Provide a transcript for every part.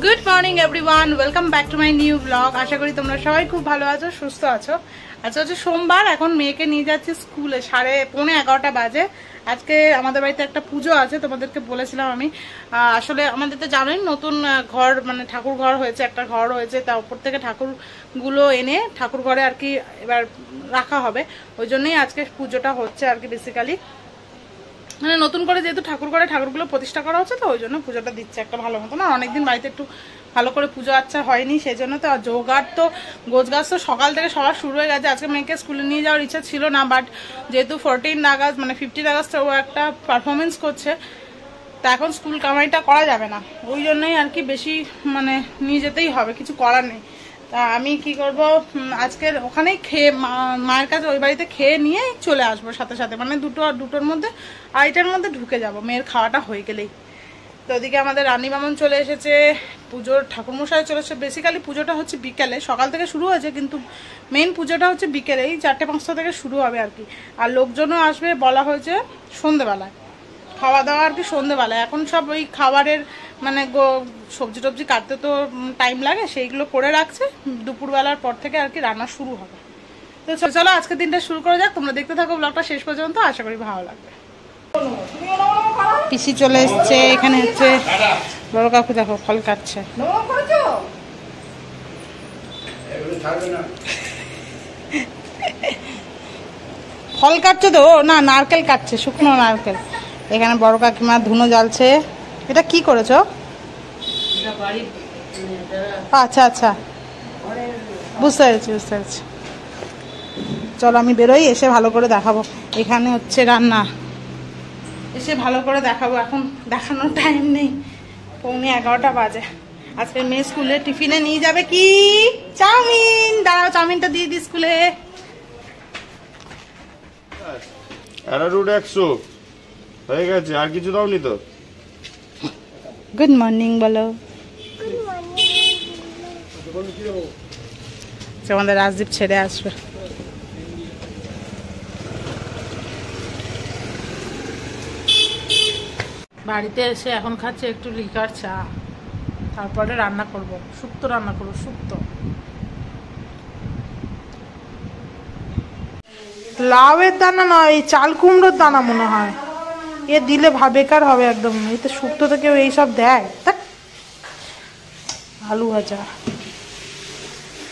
Good morning everyone, welcome back to my new blog. আশা করি তোমরা সবাই খুব ভালো আছো, সুস্থ আছো। আজকে হচ্ছে সোমবার, এখন মেয়েকে নিয়ে যাচ্ছি স্কুলে, 11:30 বাজে। আজকে আমাদের বাড়িতে একটা পুজো আছে, তোমাদেরকে বলেছিলাম আমি। আসলে আমাদের তো জানোই নতুন ঘর, মানে ঠাকুর ঘর হয়েছে, একটা ঘর হয়েছে, তার উপর থেকে ঠাকুরগুলো এনে ঠাকুর ঘরে আর কি এবার রাখা হবে। ওই জন্যই আজকে পুজোটা হচ্ছে আর কি। বেসিক্যালি মানে নতুন করে যেহেতু ঠাকুর ঘরে ঠাকুরগুলো প্রতিষ্ঠা করা হচ্ছে, তো ওই জন্য পুজোটা দিচ্ছে একটা ভালো মতো। না অনেকদিন বাড়িতে একটু ভালো করে পুজো আচ্ছা হয়নি, সেই জন্য তো জোগাড় তো গোছগাছ তো সকাল থেকে সবার শুরু হয়ে গেছে। আজকে মেয়েকে স্কুলে নিয়ে যাওয়ার ইচ্ছা ছিল না, বাট যেহেতু 14 আগস্ট মানে 15 আগস্ট ও একটা পারফরমেন্স করছে, তা এখন স্কুল কামাইটা করা যাবে না, ওই জন্যই আর কি বেশি মানে নিয়ে যেতেই হবে, কিছু করার নেই। তা আমি কি করব, আজকের ওখানেই খেয়ে মায়ের কাছে ওই বাড়িতে খেয়ে নিয়ে চলে আসবো সাথে সাথে, মানে দুটোর মধ্যে আড়াইটার মধ্যে ঢুকে যাব মেয়ের খাওয়াটা হয়ে গেলেই। তো ওদিকে আমাদের রানী মামন চলে এসেছে, পুজোর ঠাকুরমশাই চলে এসেছে। বেসিক্যালি পুজোটা হচ্ছে বিকেলে, সকাল থেকে শুরু হয়েছে, কিন্তু মেইন পুজোটা হচ্ছে বিকেলেই 4-5টা থেকে শুরু হবে আর কি। আর লোকজনও আসবে বলা হয়েছে সন্ধেবেলায়, খাওয়া দাওয়া আর কি সন্ধেবেলায়। এখন সব ওই খাবারের মানে সবজি টবজি কাটতে তো টাইম লাগে, সেইগুলো করে রাখছে, দুপুরবেলার পর থেকে আর কি রান্না শুরু হবে। তো চলো আজকের দিনটা শুরু করা যাক, তোমরা দেখতে থাকো ব্লগটা শেষ পর্যন্ত, আশা করি ভালো লাগবে। পিসি চলে এসছে, এখানে হচ্ছে বড় কাকু, দেখো ফল কাটছে। ফল কাটছে তো না, নারকেল কাটছে, শুকনো নারকেল। এখানে বড় কাকিমা ধুনো জ্বালছে। এটা কি করেছো? আচ্ছা আচ্ছা, বুঝতে পেরেছি। চলো আমি বেরোই, এসে ভালো করে দেখাবো। এখানে হচ্ছে রান্না, এসে ভালো করে দেখাবো, এখন দেখানোর টাইম নেই। 11:15 বাজে। আজকে মেয়ে স্কুলে টিফিনে নিয়ে যাবে কি চাউমিন। দাঁড়াও, চাউমিনটা দিয়ে দিই স্কুলে। অ্যারারুট 100 হয়ে গেছে, আর কিছু দাওনি তো? গুড মর্নিং বলো। আমাদের রাজদীপ ছেড়ে আসবে। বাড়িতে এসে এখন খাচ্ছে একটু লিকার চা, তারপরে রান্না করব, শুক্তো রান্না করবো। শুক্তো লাউয়ের দানা নয়, এই চাল কুমড়োর দানা মনে হয়, এ দিলে বেকার হবে একদম। এই তো শুক্তো থেকে এইসব দেয়। আলু ভাজা,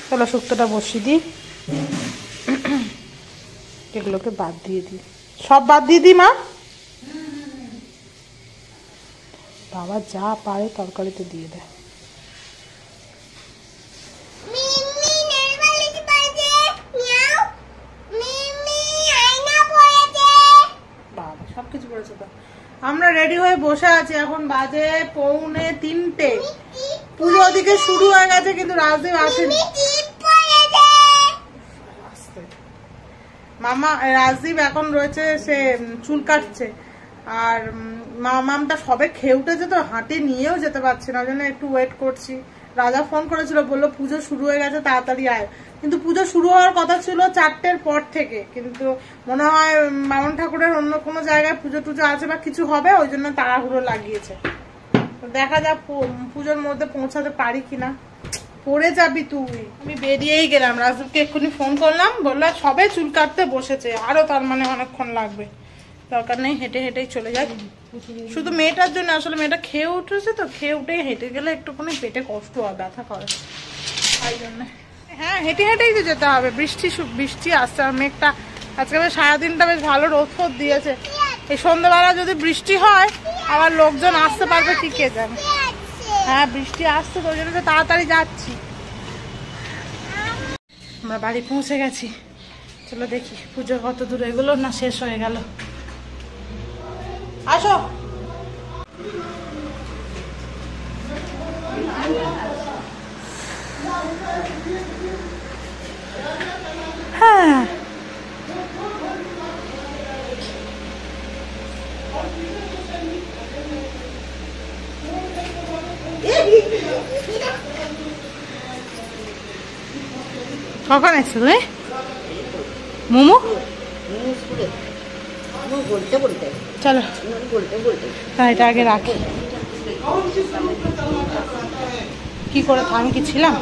চলো শুক্তোটা বসিয়ে দিই, এগুলোকে বাদ দিয়ে দিই, সব বাদ দিয়ে দিই। মা বাবা যা পারে তরকারিতে দিয়ে দেয়। বাবা সবকিছু করেছে তো। আমরা রেডি হয়ে বসে আছি, এখন বাজে 2:45। পুজো ওদিকে শুরু হয়ে গেছে, কিন্তু রাজদীপ আসেনি। মামা রাজদীপ এখন রয়েছে, সে চুল কাটছে। আর মামটা সবে খেয়ে উঠেছে, তো হাঁটে নিয়েও যেতে পারছে না, ওই জন্য একটু ওয়েট করছি। রাজা ফোন করেছিল, বললো পুজো শুরু হয়ে গেছে, তাড়াতাড়ি আয়। কিন্তু পুজো শুরু হওয়ার কথা ছিল 4টের পর থেকে, কিন্তু মনে হয় মামন ঠাকুরের অন্য কোনো জায়গায় পুজো টুজো আছে বা কিছু হবে, ওই জন্য তাড়াহুড়ো লাগিয়েছে। দেখা যাক পুজোর মধ্যে পৌঁছাতে পারি কিনা। পড়ে যাবি তুই। আমি বেরিয়েই গেলাম, রাজদীপকে এক্ষুনি ফোন করলাম, বললো সবে চুল কাটতে বসেছে, আরো তার মানে অনেকক্ষণ লাগবে, দরকার নেই, হেঁটে হেঁটেই চলে যাই। শুধু মেয়েটার জন্য, আসলে মেয়েটা খেয়ে উঠেছে তো, খেয়ে উঠে হেঁটে গেলে একটুখানি পেটে কষ্ট হয়, ব্যথা করে, তাই জন্য। হ্যাঁ হেঁটে হেঁটেই তো যেতে হবে, বৃষ্টি আসছে। আর মেঘটা আজকে সারাদিনটা বেশ ভালো রোদ ফোদ দিয়েছে। এই সন্ধ্যাবেলা যদি বৃষ্টি হয়, আবার লোকজন আসতে পারবে কি কে জানে। হ্যাঁ বৃষ্টি আসছে তো, ওই জন্য তাড়াতাড়ি যাচ্ছি। আমরা বাড়ি পৌঁছে গেছি, চলো দেখি পুজো কত দূর এগুলো না শেষ হয়ে গেল। আসো। হ্যাঁ কখন আসছিল মোমো? চলো হ্যাঁ এটা আগে রাখি। কি করে আমি কি ছিলাম?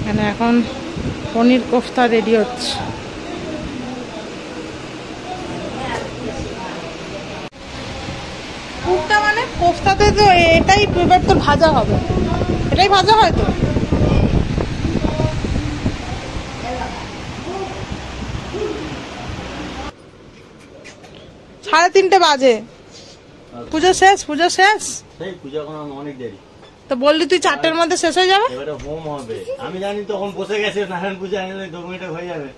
এখানে এখন পনির কোফতা রেডি হচ্ছে। কোফতা মানে কোফতাতে তো এটাই এবার তো ভাজা হবে, এটাই ভাজা হয় তো। সাড়ে 3টে বাজে, পুজো শেষ? পুজো শেষ? পূজা এখন অনেক দেরি। তো বললি তুই 4টের মধ্যে শেষ হয়ে যাবে। এবারে হোম হবে, আমি জানি তখন বসে গেছে। নারায়ণ পূজা 2 মিনিটে হয়ে যাবে।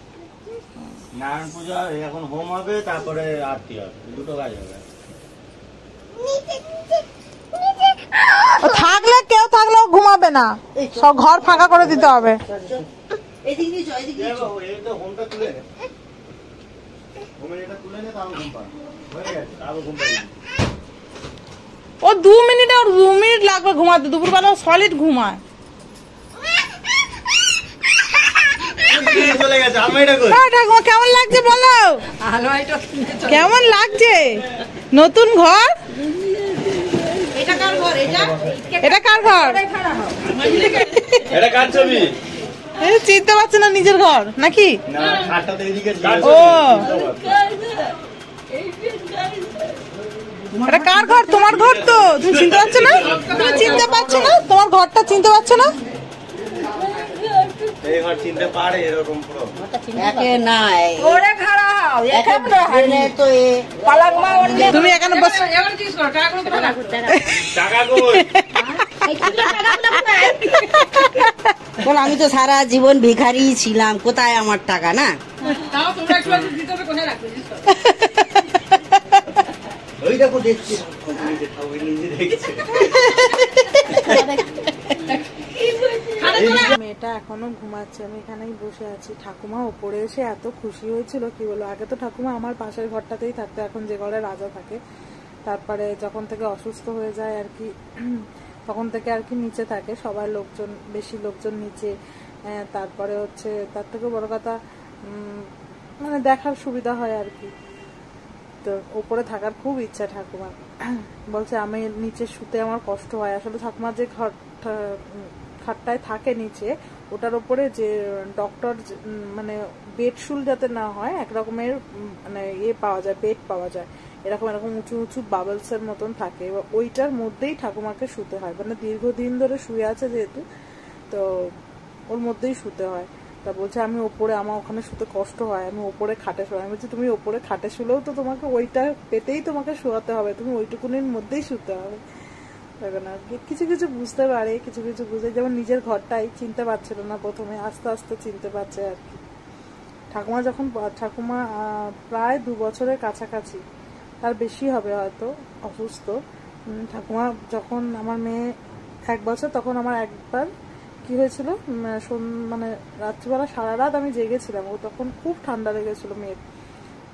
নারায়ণ পূজা এখন হোম হবে, তারপরে আরতি হবে, দুটো কাজ হবে। থাকলে কেউ থাকলেও ঘুমাবে না, সব ঘর ফাঁকা করে দিতে হবে। হোমটা তুলে নে, হোমের এটা তুলে নে, তারপর ঘুম পাড়া হয়ে গেছে, তারপর ঘুম পাড়ি। ও 2 মিনিট, আর 2 মিনিট লাগবে ঘুমাতে। দুপুরবেলা সলিড ঘুমায়। ঠাকুমা কেমন লাগছে বলো? কেমন লাগছে নতুন ঘর? এটা কার ঘর? এটা কার ঘর? এটা কার ছবি? চিনতে পারছে না নিজের ঘর নাকি? ও এটা কার ঘর? তোমার ঘর তো। তুমি চিনতে পারছো না? তুমি চিনতে পারছো না? তোমার ঘরটা চিনতে পারছো না? এই ঘর চিনতে পারে এরকম পুরো তুমি এখানে টাকা কই? বল আমি তো সারা জীবন ভিখারি ছিলাম, কোথায় আমার টাকা? না ওই দেখো দেখছি, দেখছি। মেয়েটা এখনো ঘুমাচ্ছে, আমি এখানেই বসে আছি। ঠাকুমা ওপরে এসে এত খুশি হয়েছিল কি বলো। আগে তো ঠাকুমা আমার পাশের ঘরটাতেই থাকতো, এখন যে ঘরে রাজা থাকে। তারপরে যখন থেকে অসুস্থ হয়ে যায় আর কি, তখন থেকে আর কি নিচে থাকে। সবার লোকজন, বেশি লোকজন নিচে। তারপরে হচ্ছে তার থেকে বড় কথা মানে দেখার সুবিধা হয় আর কি। তো ওপরে থাকার খুব ইচ্ছা ঠাকুমার। বলছে আমি নিচে শুতে আমার কষ্ট হয়। আসলে ঠাকুমার যে খাটটায় থাকে নিচে, ওটার উপরে যে ডক্টর মানে বেডশুল যাতে না হয়, একরকমের মানে পাওয়া যায়, বেড পাওয়া যায় এরকম উঁচু উঁচু বাবলস এর মতন থাকে। এবার ওইটার মধ্যেই ঠাকুমাকে শুতে হয়, মানে দীর্ঘদিন ধরে শুয়ে আছে যেহেতু, তো ওর মধ্যেই শুতে হয়। তা বলছে আমি ওপরে, আমার ওখানে শুতে কষ্ট হয়, আমি ওপরে খাটে শোয়া। আমি বলছি তুমি ওপরে খাটে শুলেও তো তোমাকে ওইটা পেতেই তোমাকে শোয়াতে হবে, তুমি ওইটুকুনির মধ্যেই শুতে হবে। কিছু কিছু বুঝতে পারে, কিছু কিছু বুঝে। যেমন নিজের ঘরটাই চিনতে পারছিল না প্রথমে, আস্তে আস্তে চিনতে পারছে আর কি। ঠাকুমা প্রায় 2 বছরের কাছাকাছি, তার বেশি হবে হয়তো, অসুস্থ। ঠাকুমা যখন আমার মেয়ে 1 বছর, তখন আমার একবার কি হয়েছিল, মানে রাত্রিবেলা সারা রাত আমি জেগেছিলাম। ও তখন খুব ঠান্ডা লেগেছিল, মেয়ের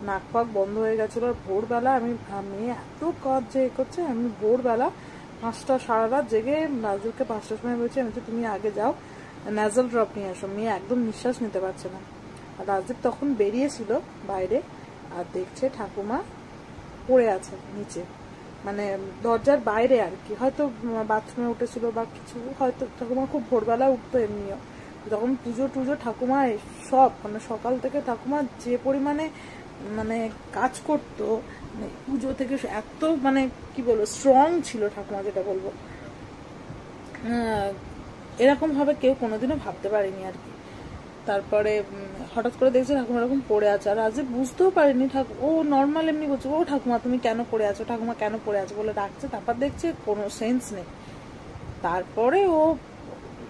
নাক পাক বন্ধ হয়ে গেছিল। আর ভোরবেলা মেয়ে এত কাজ যে করছে, আমি ভোরবেলা 5টা, সারা রাত জেগে রাজদীপকে 5টার সময় বলছি, আমি তুমি আগে যাও ন্যাজাল ড্রপ নিয়ে আসো, মেয়ে একদম নিঃশ্বাস নিতে পারছে না। আর রাজদীপ তখন বেরিয়েছিল বাইরে, আর দেখছে ঠাকুমা পড়ে আছে নিচে, মানে দরজার বাইরে আর কি, হয়তো বাথরুমে উঠেছিল বা কিছু, হয়তো ঠাকুমা খুব ভোরবেলা উঠতো এমনিও। যখন পুজো টুজো ঠাকুমা সব, মানে সকাল থেকে ঠাকুমা যে পরিমাণে মানে কাজ করতো, মানে পুজো থেকে এত মানে কি বলবো স্ট্রং ছিল ঠাকুমা, যেটা বলবো এরকম ভাবে কেউ কোনোদিনও ভাবতে পারেনি আর কি। তারপরে হঠাৎ করে দেখছে ঠাকুমা এরকম পড়ে আছে, আর আজ বুঝতেও পারিনি। ও নর্মাল এমনি বলছে, ও ঠাকুমা তুমি কেন পড়ে আছো, ঠাকুমা কেন পড়ে আছো বলে ডাকছে। তারপর দেখছে কোনো সেন্স নেই। তারপরে ও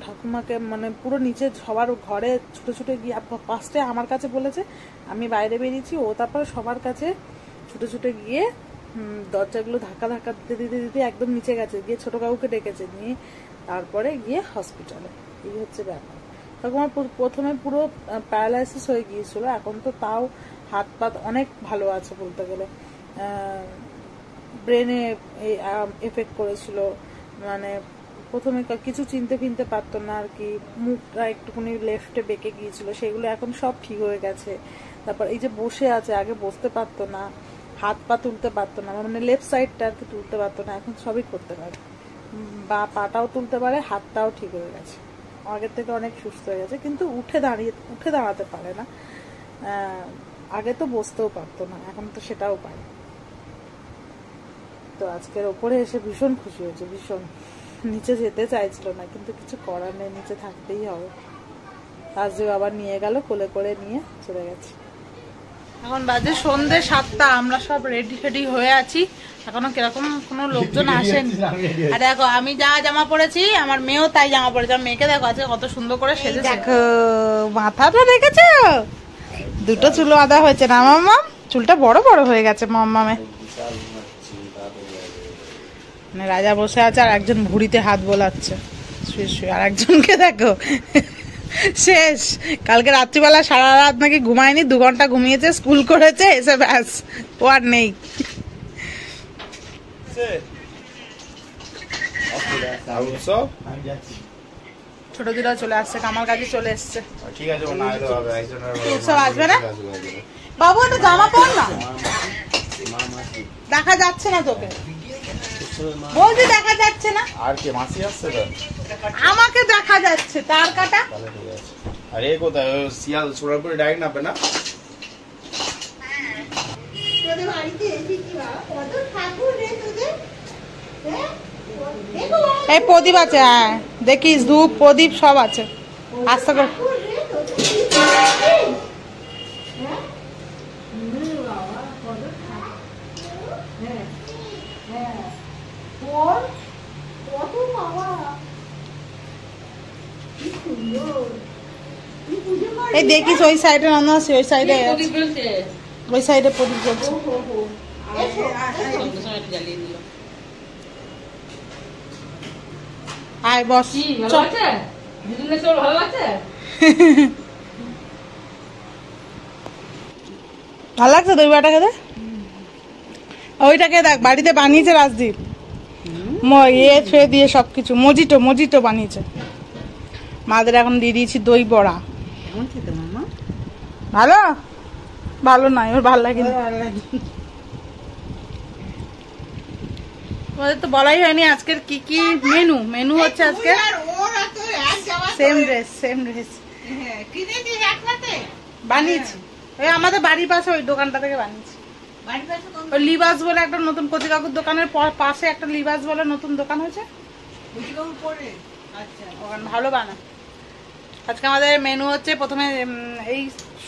ঠাকুমাকে মানে পুরো নিচে সবার ঘরে ছুটে ছুটে গিয়ে, ফার্স্টে আমার কাছে বলেছে, আমি বাইরে বেরিয়েছি। ও তারপরে সবার কাছে ছুটে ছুটে গিয়ে দরজাগুলো ধাক্কা ধাক্কা দিতে দিতে দিতে একদম নিচে গেছে, গিয়ে ছোট কাকুকে ডেকেছে, নিয়ে তারপরে গিয়ে হসপিটালে। এই হচ্ছে ব্যাপার। ঠাকুমা প্রথমে পুরো প্যারালাইসিস হয়ে গিয়েছিল, এখন তো তাও হাত পাত অনেক ভালো আছে বলতে গেলে। ব্রেনে এফেক্ট করেছিল, মানে প্রথমে কিছু চিনতে ফিনতে পারতো না আর কি, মুখটা একটুখানি লেফটে বেঁকে গিয়েছিল, সেগুলো এখন সব ঠিক হয়ে গেছে। তারপর এই যে বসে আছে, আগে বসতে পারতো না, হাত পা তুলতে পারতো না, মানে লেফট সাইডটা আর কি তুলতে পারতো না, এখন সবই করতে পারে, বা পাটাও তুলতে পারে, হাতটাও ঠিক হয়ে গেছে, আগের থেকে অনেক সুস্থ হয়ে গেছে। কিন্তু উঠে দাঁড়াতে পারে না, আগে তো বসতেও পারতো না, এখন তো সেটাও পারে। তো আজকের ওপরে এসে ভীষণ খুশি হয়েছে, ভীষণ। নিচে যেতে চাইছিল না, কিন্তু কিছু করার নেই, নিচে থাকতেই হবে। আজ আবার নিয়ে গেল, কোলে করে নিয়ে চলে গেছে। এখন বাজে সন্ধ্যে 7টা, আমরা সব রেডি ফেডি হয়ে আছি, এখনো কিরকম কোনো লোকজন আসেনি। আর দেখো আমি যা জামা পরেছি, আমার মেয়েও তাই জামা পরেছে। আমার মেয়েকে দেখো আজকে কত সুন্দর করে সেজে, দেখো মাথাটা দেখেছো, দুটো চুলো আদা হয়েছে না মাম্মা, চুলটা বড় বড় হয়ে গেছে মাম্মামে। মানে রাজা বসে আছে আর একজন ভুড়িতে হাত বোলাচ্ছে শুয়ে শুয়ে, আর একজনকে দেখো শেষ, কালকে রাত্রিবেলা সারা রাত নাকি ঘুমায়নি, 2 ঘন্টা ঘুমিয়েছে, স্কুল করেছে, এসে ব্যাস ও আর নেই। ছোট দিদা চলে আসছে, কামাল কাজে চলে এসছে। ঠিক আছে, ও না এলে হবে, একজনের সব আসবে না বাবু, একটা জামা পর না, দেখা যাচ্ছে না তোকে, বলছি দেখা যাচ্ছে না। আর কে মাসি আসছে তো? আমাকে দেখা যাচ্ছে, তার কাটা। আরে কোথায় শিয়াল সোনারপুরে ডাইরেক্ট নামবে না? এই প্রদীপ আছে, হ্যাঁ দেখিস, ধূপ প্রদীপ সব আছে, আস্তে করে। এই দেখিস ওই সাইডে রান্না আছে, ওই সাইডে, ওই সাইডে প্রদীপ জ্বলছে। আয় বস, ভালো লাগছে দই বাটা খেতে। ওইটাকে দেখ বাড়িতে বানিয়েছে রাজদীপ, ইয়ে ছুঁয়ে দিয়ে সবকিছু, মজিটো বানিয়েছে। মাদের এখন দিয়ে দিয়েছি দই বড়া। ভালো ভালো নয়, ওর ভালো লাগে, ওদের তো বলাই হয়নি আজকের কি কি মেনু হচ্ছে আজকে। সেম ড্রেস বানিয়েছি, ওই আমাদের বাড়ির পাশে ওই দোকানটা থেকে বানিয়েছি। ওই লিবাস বলে একটা নতুন কচি কাকুর দোকানের পাশে একটা লিবাস বলে নতুন দোকান হয়েছে, ওখানে ভালো বানায়। আজকে আমাদের মেনু হচ্ছে, প্রথমে এই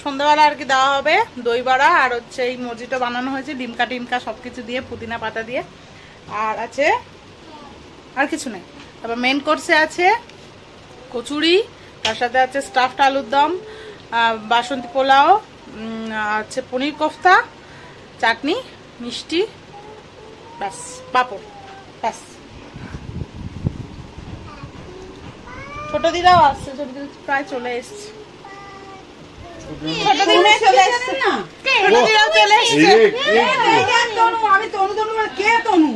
সন্ধ্যাবেলা আর কি দেওয়া হবে দই বড়া, আর হচ্ছে এই মজিটো বানানো হয়েছে ডিমকা সবকিছু দিয়ে, পুদিনা পাতা দিয়ে, আর আছে আর কিছু নেই। তারপর মেন কোর্সে আছে কচুরি, তার সাথে আছে স্টাফড আলুর দম, বাসন্তী পোলাও, আছে পনির কোফতা, চাটনি, মিষ্টি, ব্যাস, পাঁপড়, ব্যাস। ছোট দিদাও আসছে, ছোট দিদা প্রায় চলে এসছে, ছোট দিদা চলে এসছে না, ছোট দিদাও চলে এসছে। আমি তনু কে তনু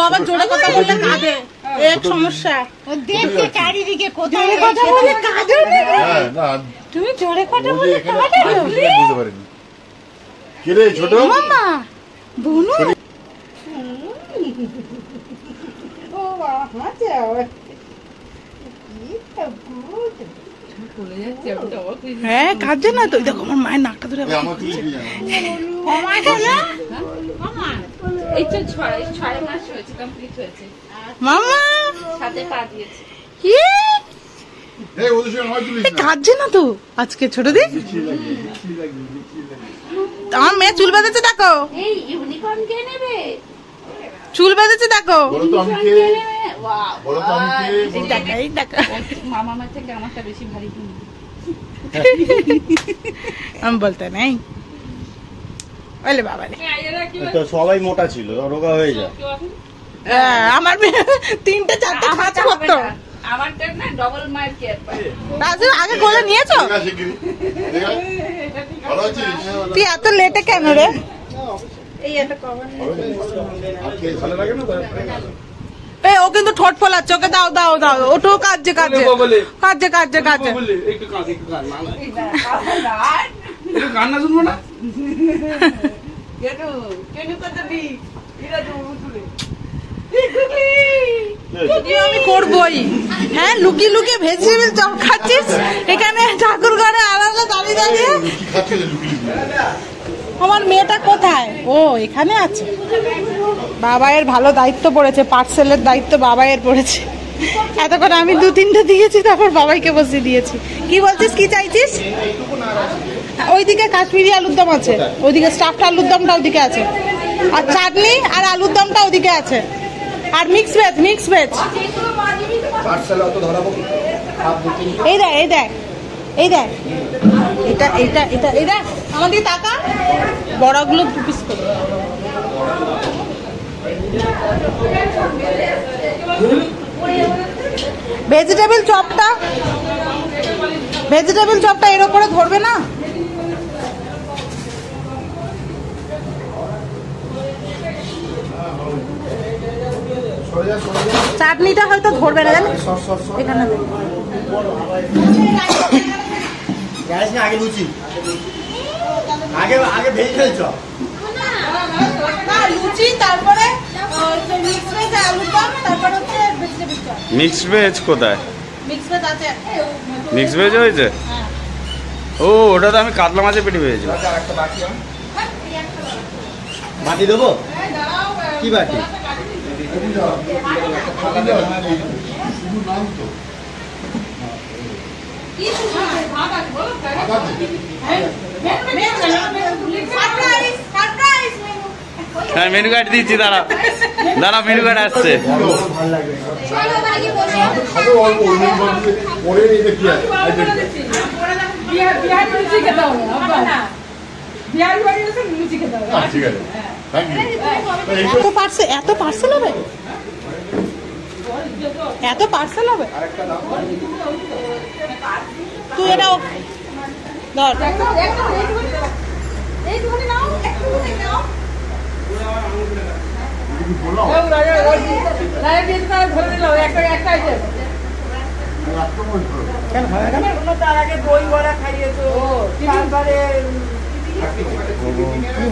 আবার জোরে কথা বললে কাঁদে, এক সমস্যা। চারিদিকে তুমি জোরে কথা বললে বুঝতে পারিনি কি রে ছোট মামা বুনু। হ্যাঁ কাঁদছে না তো, দেখো আমার মায়ের নাকটা ধরে মামা কাঁদছে না তো আজকে ছোট দিন। আমার মেয়ে চুল বেঁধেছে দেখো, চুল বেঁধেছে দেখো, আমি বলতে নেই বলে বাবা তো সবাই মোটা ছিল, রোগা হয়ে যায়। আমার মেয়ে 3টে 4টে খাচ্ছে করতো, আগে কোলে নিয়েছো? ভালো আছিস? তুই এত লেটে কেন রে? ও কিন্তু ঠোঁট ফোলাচ্ছে, ওকে দাও দাও দাও, ওঠো, কাজে কাজে কাজে কাজে কাজে। গান না শুনবো না? আমি করবোই। হ্যাঁ, লুকিয়ে লুকিয়ে ভেজিটেবল চপ খাচ্ছিস এখানে ঠাকুর ঘরে আলাদা দাঁড়িয়ে দাঁড়িয়ে? কি খাচ্ছিস লুকিয়ে? আমার মেয়েটা কোথায়? ও এখানে আছে। বাবাইয়ের ভালো দায়িত্ব পড়েছে, পার্সেলের দায়িত্ব বাবাইয়ের পড়েছে। এতক্ষণ আমি 2-3টে দিয়েছি, তারপর বাবাইকে বসিয়ে দিয়েছি। কি বলছিস, কি চাইছিস? ওইদিকে কাশ্মীরি আলুর দম আছে, ওইদিকে স্টাফড আলুর দমটা ওদিকে আছে, আর চাটনি আর আলুর দমটা ওদিকে আছে, আর মিক্স ভেজ, মিক্স ভেজ। এই দেখ, এই দেখ, এই দেখ, এটা এটা এটা এই দেখ, আমার দিকে তাকা। বড়গুলো 2 পিস করে। ভেজিটেবল চপটা, ভেজিটেবল চপটা এর উপরে ধরবে না? চাটনিটা হয়তো ধরবে না, জানিস? এখানে আগে লুচি, আগে আগে ভেজিটেবল চপ, লুচি, তারপরে মিক্স ভেজ আলুর দম, তারপরে হচ্ছে ভেজিটেবল চপ। মিক্সড ভেজ কোথায়? মিক্স ভেজ আছে। মিক্স ভেজ হয়েছে? ও, ওটা তো আমি কাতলা মাছের পেটি পেয়েছি। বাটি দেবো? কি বাটি? হ্যাঁ, মেনু কার্ড দিচ্ছি, দাঁড়া দাঁড়া, মেনু কার্ড আসছে। এত পার্সেল হবে, এত পার্সেল হবে? তুই এটাও ধর।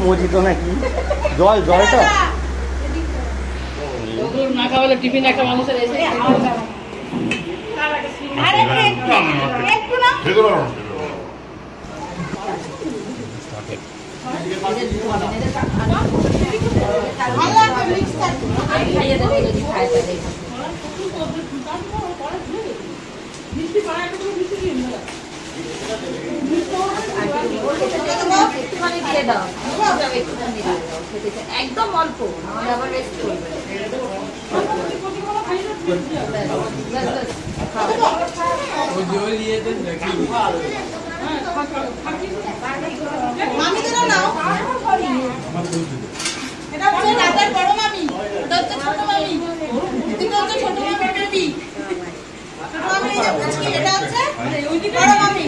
মজিত নাকি? জল, জলটা না খাওয়ালে টিফিন একটা মানুষের এসে একদম অল্প, আবার রেস্ট করবে। এটা হচ্ছে রাজার বড় মামি, এটা হচ্ছে ছোট মামি, এটা হচ্ছে ছোট মামি বেবি, ছোট মামি এই যে পুচকি, এটা হচ্ছে বড় মামি।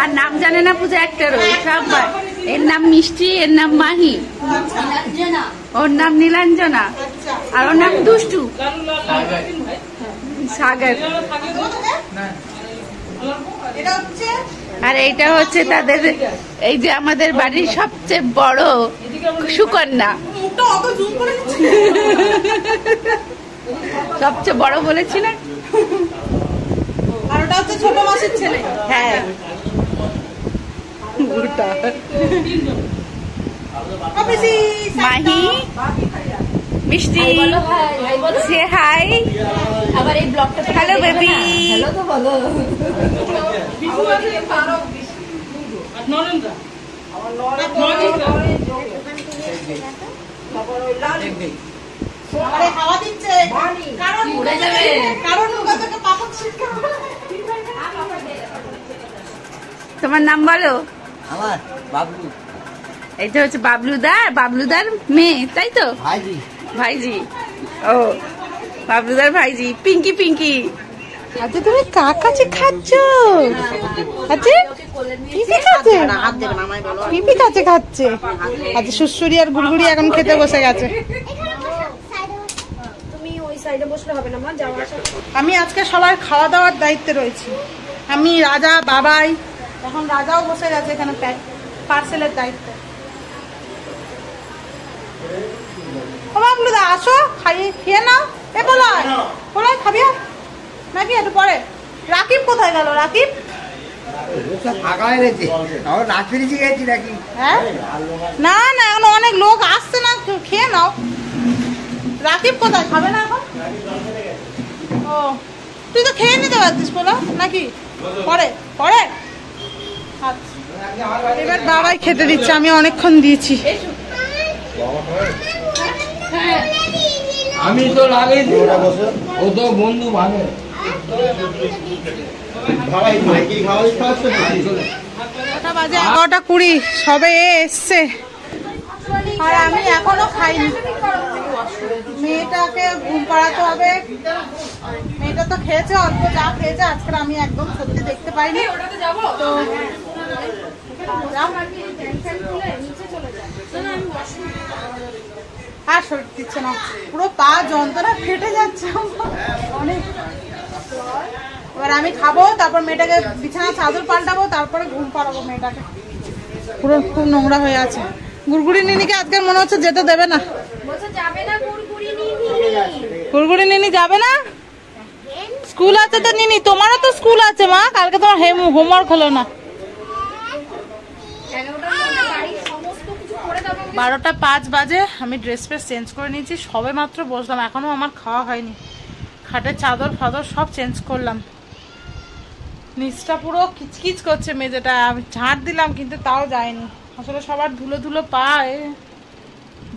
আর নাম জানে না পূজা একটারও, সববার। এর নাম মিষ্টি, এর নাম মাহি, ওর নাম নীলাঞ্জনা, আর ওর নাম দুষ্টু সাগর। এটা হচ্ছে, আর এইটা হচ্ছে তাদের, এই যে আমাদের বাড়ির সবচেয়ে বড় সুকন্যা, মুখটা অত জুম করে দিচ্ছি। সবচেয়ে বড় বলেছি না? আর ওটা হচ্ছে ছোট মাসির ছেলে। হ্যাঁ, মাহি, মিষ্টি, সে হাই, আবার এই ব্লগটা হ্যালো বেবি। হাওয়া দিচ্ছে, কারণ ওখান থেকে পাপড় ছিটকে। তোমার নাম বলো? আমার বাবলু। এটা হচ্ছে বাবলুদা, বাবলুদার মেয়ে, তাই তো? ভাইজি। ভাইজি। ও, বাবলুদার ভাইজি। পিঙ্কি, পিঙ্কি আচ্ছা তুমি কার কাছে খাচ্ছ? আচ্ছা পিপি খাচ্ছে, হাত দেবে না আমায় বলো। পিপি কাছে খাচ্ছে। আচ্ছা সুসুরি আর গুড়গুড়ি এখন খেতে বসে গেছে। তুমি ওই সাইডে বসলে হবে না মা, যাওয়া আসা। আমি আজকে সবার খাওয়া দাওয়ার দায়িত্বে রয়েছি। আমি, রাজা, বাবাই, এখন রাজাও বসে গেছে এখানে পার্সেলের দায়িত্বে। ও বাবলুদা আসো, খাইয়ে খেয়ে নাও। এ বলাই বলাই খাবি আর? নাকি একটু পরে? রাকিব কোথায় গেল? রাকিব হ্যাঁ না না, এখন অনেক লোক আসছে না, খেয়ে নাও। রাকিব কোথায়? খাবে না এখন? ও তুই তো খেয়ে নিতে পারতিস বলো নাকি? পরে পরে আচ্ছা, এবার বাবাই খেতে দিচ্ছে, আমি অনেকক্ষণ দিয়েছি। আমি তো লাগে ও তো বন্ধু ভালো। কটা বাজে? 11:20 সবে এসছে আর আমি এখনো খাইনি। মেয়েটাকে ঘুম পাড়াতে হবে। মেয়েটা তো খেয়েছে, অল্প যা খেয়েছে। আজকে আমি একদম সত্যি দেখতে পাইনি তো আর শরীর দিচ্ছে না, পুরো পা যন্ত্রণা ফেটে যাচ্ছে অনেক। এবার আমি খাবো, তারপর মেয়েটাকে বিছানা চাদর পাল্টাবো, তারপরে ঘুম পাড়াবো মেয়েটাকে। পুরো খুব নোংরা হয়ে আছে। গুড়গুড়ি নিনিকে আজকে মনে হচ্ছে যেতে দেবে না। গুড়গুড়ি নিনি যাবে না, স্কুল আছে তো। নিনি তোমারও তো স্কুল আছে মা, কালকে তোমার হোমওয়ার্ক হলো না। 12:05 বাজে। আমি ড্রেস ফ্রেস চেঞ্জ করে নিয়েছি, সবে মাত্র বসলাম, এখনো আমার খাওয়া হয়নি। খাটের চাদর ফাদর সব চেঞ্জ করলাম। নিচটা পুরো কিচকিচ করছে মেঝেটা। আমি ঝাঁট দিলাম কিন্তু তাও যায়নি। আসলে সবার ধুলো ধুলো পায়।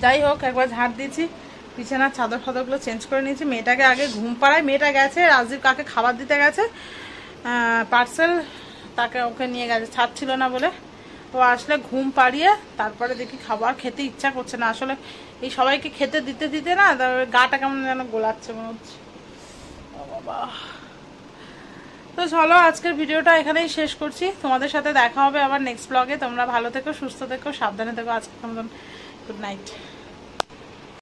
যাই হোক, একবার ঝাঁট দিয়েছি। বিছানার চাদর ফাদরগুলো চেঞ্জ করে নিয়েছি। মেয়েটাকে আগে ঘুম পাড়ায়। মেয়েটা গেছে, রাজদীপ কাকে খাবার দিতে গেছে পার্সেল, তাকে ওকে নিয়ে গেছে, ছাড়ছিল না বলে। ও আসলে ঘুম পাড়িয়ে তারপরে দেখি খাবার খেতে ইচ্ছা করছে না। আসলে এই সবাইকে খেতে দিতে দিতে না গাটা কেমন যেন গোলাচ্ছে মনে হচ্ছে। বাবা, তো চলো আজকের ভিডিওটা এখানেই শেষ করছি। তোমাদের সাথে দেখা হবে আবার নেক্সট ব্লগে। তোমরা ভালো থেকো, সুস্থ থেকো, সাবধানে থেকো। আজকের মতন গুড নাইট।